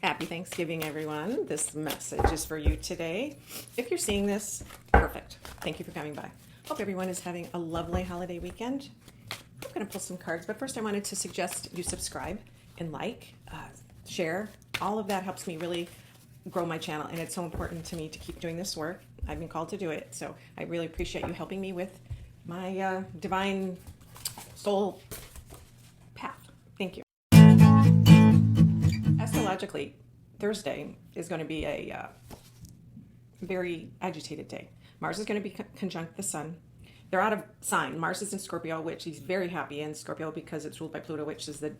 Happy Thanksgiving, everyone. This message is for you today. If you're seeing this, perfect. Thank you for coming by. Hope everyone is having a lovely holiday weekend. I'm going to pull some cards, but first I wanted to suggest you subscribe and share. All of that helps me really grow my channel, and it's so important to me to keep doing this work. I've been called to do it, so I really appreciate you helping me with my divine soul path. Thank you. Astrologically, Thursday is going to be a very agitated day. Mars is going to be conjunct the sun. They're out of sign. Mars is in Scorpio, which he's very happy in Scorpio because it's ruled by Pluto, which is the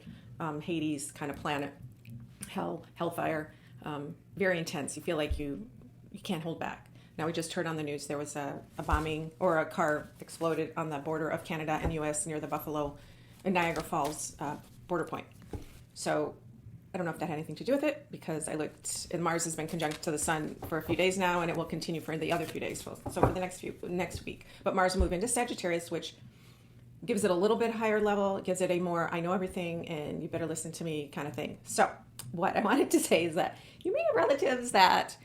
Hades kind of planet, hellfire, very intense. You feel like you can't hold back. Now, we just heard on the news there was a bombing, or a car exploded on the border of Canada and U.S. near the Buffalo and Niagara Falls border point. So I don't know if that had anything to do with it, because I looked, and Mars has been conjunct to the sun for a few days now, and it will continue for the other few days, so for the next week. But Mars will move into Sagittarius, which gives it a little bit higher level, gives it a more I know everything and you better listen to me kind of thing. So what I wanted to say is that you may have relatives that,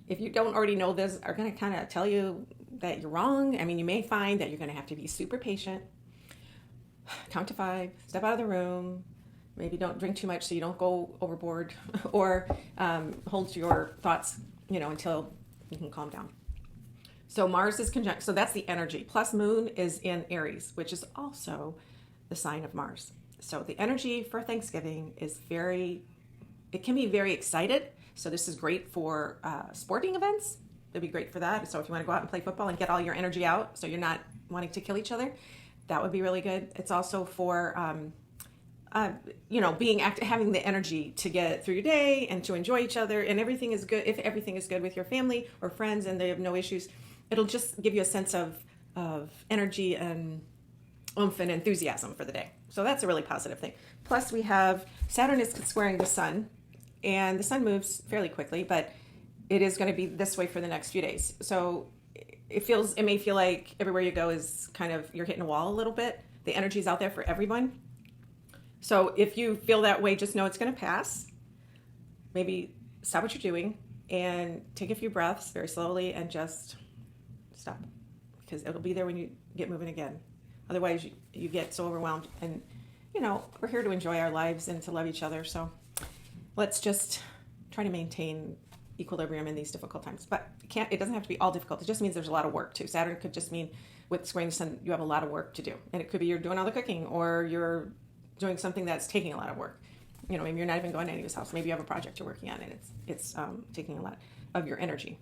if you don't already know this, are going to kind of tell you that you're wrong. I mean, you may find that you're going to have to be super patient, count to 5, step out of the room, maybe don't drink too much so you don't go overboard, or hold your thoughts, until you can calm down. So Mars is conjunct, so that's the energy. Plus Moon is in Aries, which is also the sign of Mars. So the energy for Thanksgiving is it can be very excited. So this is great for sporting events. It'd be great for that. So if you want to go out and play football and get all your energy out, so you're not wanting to kill each other, that would be really good. It's also for having the energy to get through your day and to enjoy each other, and everything is good. If everything is good with your family or friends and they have no issues, it'll just give you a sense of energy and oomph and enthusiasm for the day. So that's a really positive thing. Plus we have Saturn is squaring the sun, and the sun moves fairly quickly, but it is going to be this way for the next few days. So it may feel like everywhere you go is kind of, you're hitting a wall a little bit. The energy is out there for everyone. So if you feel that way, just know it's going to pass. Maybe stop what you're doing and take a few breaths very slowly and just stop, because it'll be there when you get moving again. Otherwise, you get so overwhelmed. And, we're here to enjoy our lives and to love each other. So let's just try to maintain equilibrium in these difficult times. But it doesn't have to be all difficult. It just means there's a lot of work too. Saturn could just mean with squaring the sun, you have a lot of work to do. And it could be you're doing all the cooking, or you're doing something that's taking a lot of work. Maybe you're not even going to anybody's house. Maybe you have a project you're working on, and it's taking a lot of your energy.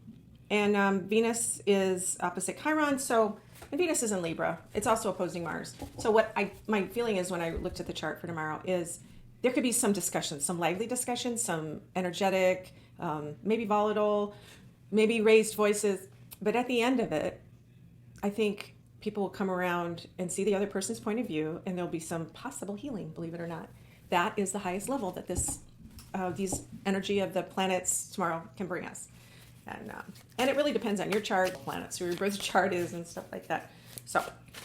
And Venus is opposite Chiron, and Venus is in Libra. It's also opposing Mars. So my feeling is, when I looked at the chart for tomorrow, is there could be some discussion, some lively discussion, some energetic, maybe volatile, maybe raised voices. But at the end of it, I think people will come around and see the other person's point of view, and there'll be some possible healing, believe it or not. That is the highest level that these energy of the planets tomorrow can bring us. And it really depends on your chart, planets, who your birth chart is, and stuff like that. So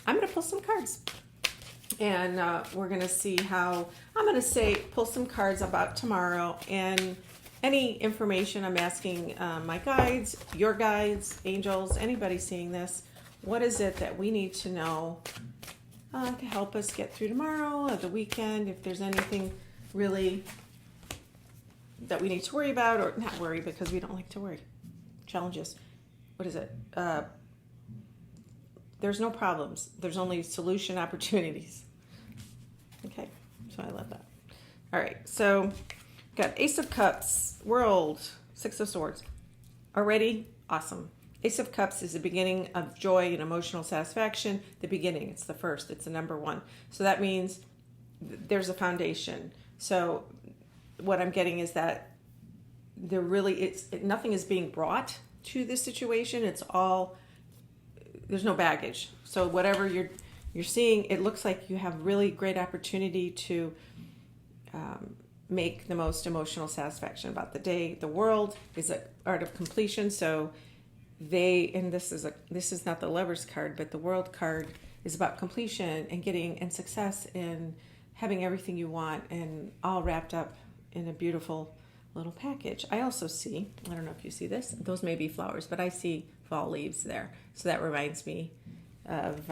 I'm going to pull some cards, and we're going to see how, I'm going to pull some cards about tomorrow, and any information I'm asking my guides, your guides, angels, anybody seeing this. What is it that we need to know to help us get through tomorrow or the weekend? If there's anything really that we need to worry about, or not worry, because we don't like to worry. Challenges. What is it? There's no problems. There's only solution opportunities. Okay, so I love that. All right, so got Ace of Cups, World, Six of Swords. Already awesome. Ace of Cups is the beginning of joy and emotional satisfaction. The beginning, it's the first, it's the number one. So that means there's a foundation. So what I'm getting is that nothing is being brought to this situation. There's no baggage. So whatever you're seeing, it looks like you have really great opportunity to make the most emotional satisfaction about the day. The World is an art of completion. So this is not the Lover's card, but the World card is about completion and getting and success and having everything you want, and all wrapped up in a beautiful little package. I also see, I don't know if you see this, those may be flowers, but I see fall leaves there. So that reminds me of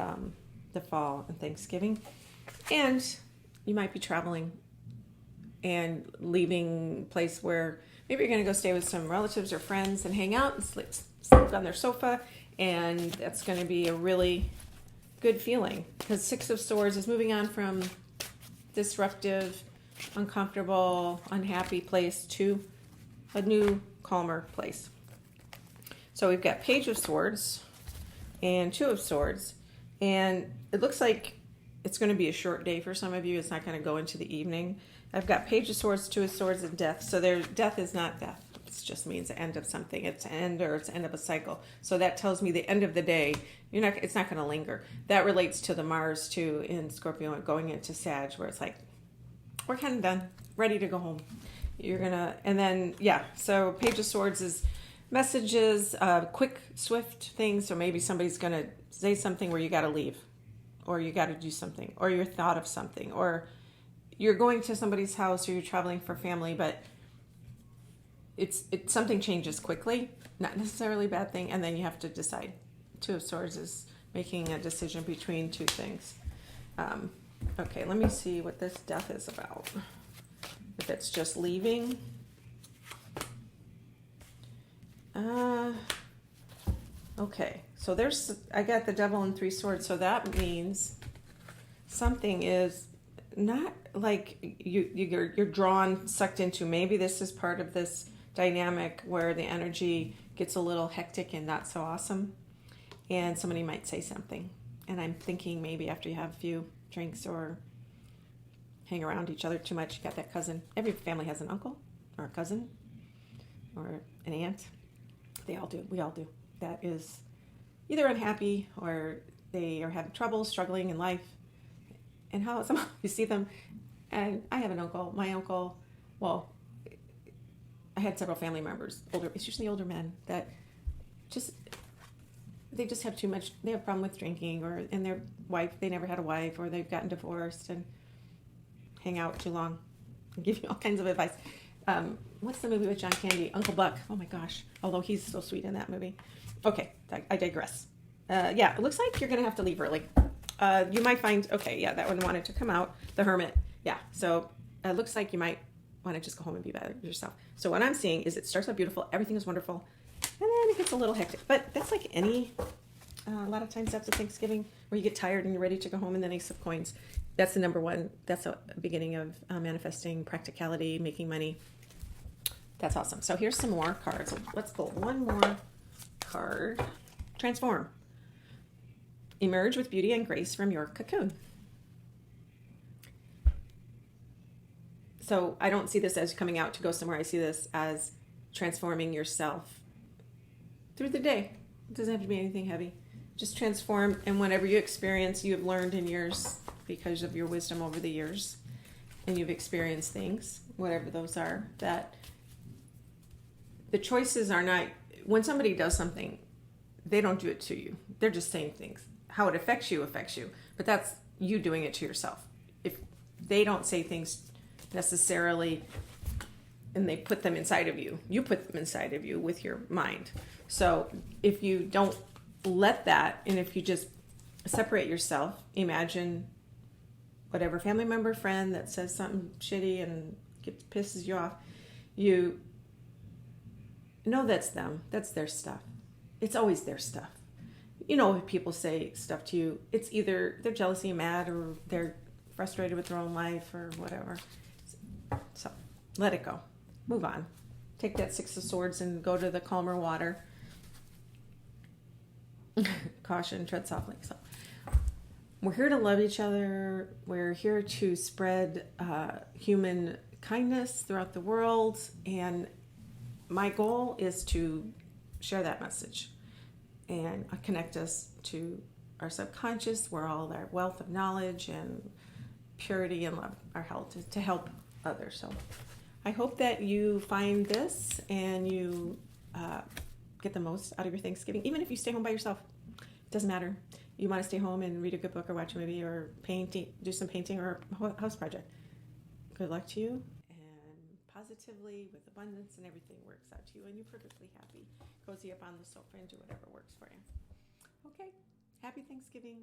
the fall and Thanksgiving. And you might be traveling and leaving a place where maybe you're going to go stay with some relatives or friends and hang out and sleep on their sofa. And that's going to be a really good feeling, because Six of Swords is moving on from disruptive, uncomfortable, unhappy place to a new, calmer place. So we've got Page of Swords and Two of Swords, and it looks like it's going to be a short day for some of you. It's not going to go into the evening. I've got Page of Swords, Two of Swords, and Death. So death is not death. It just means the end of something. It's an end, or it's the end of a cycle. So that tells me the end of the day. It's not going to linger. That relates to the Mars too in Scorpio and going into Sag, where it's like, we're kind of done, ready to go home. So Page of Swords is messages, quick, swift things. So maybe somebody's going to say something where you got to leave, or you got to do something, or you're thought of something, or you're going to somebody's house, or you're traveling for family, but it's something changes quickly, not necessarily a bad thing, and then you have to decide. Two of Swords is making a decision between two things. Okay, let me see what this Death is about. If it's just leaving. Okay, so I got the Devil and Three Swords, so that means something is not like you're drawn, sucked into. Maybe this is part of this dynamic where the energy gets a little hectic and not so awesome, and somebody might say something. And I'm thinking maybe after you have a few drinks or hang around each other too much, you got that cousin. Every family has an uncle or a cousin or an aunt. They all do. We all do. That is either unhappy or they are having trouble, struggling in life. And how somehow you see them. And I have an uncle. My uncle, well, I had several family members, it's usually older men, that they just have too much, they have a problem with drinking, and their wife, they never had a wife, or they've gotten divorced and hang out too long and give you all kinds of advice. What's the movie with John Candy? Uncle Buck. Oh my gosh. Although he's so sweet in that movie. Okay, I digress. It looks like you're going to have to leave early. You might find, that one wanted to come out. The Hermit. Yeah, so it looks like you might want to just go home and be better with yourself. So what I'm seeing is it starts out beautiful. Everything is wonderful. And then it gets a little hectic. But that's like a lot of times after Thanksgiving, where you get tired and you're ready to go home, and then Ace of Coins. That's the number one. That's a beginning of manifesting, practicality, making money. That's awesome. So here's some more cards. Let's pull one more card. Transform. Emerge with beauty and grace from your cocoon. So I don't see this as coming out to go somewhere. I see this as transforming yourself through the day. It doesn't have to be anything heavy. Just transform, and whatever you experience, you have learned in years because of your wisdom over the years, and you've experienced things, whatever those are, that the choices are not, when somebody does something, they don't do it to you. They're just saying things. How it affects you, but that's you doing it to yourself. If they don't say things necessarily and they put them inside of you, you put them inside of you with your mind. So if you don't let that, and if you just separate yourself, imagine whatever family member, friend that says something shitty and pisses you off, you know that's them. That's their stuff. It's always their stuff. You know, if people say stuff to you, it's either they're jealousy and mad, or they're frustrated with their own life, or whatever. So let it go. Move on. Take that Six of Swords and go to the calmer water. Caution, tread softly. So we're here to love each other. We're here to spread human kindness throughout the world. And my goal is to share that message and connect us to our subconscious, where all our wealth of knowledge and purity and love are held to help others. So I hope that you find this and you get the most out of your Thanksgiving, even if you stay home by yourself. It doesn't matter. You want to stay home and read a good book or watch a movie or paint, do some painting or a house project. Good luck to you, and positive. positively with abundance, and everything works out to you and you're perfectly happy. Cozy up on the sofa and do whatever works for you. Okay, happy Thanksgiving.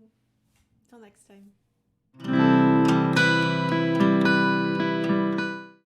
Till next time.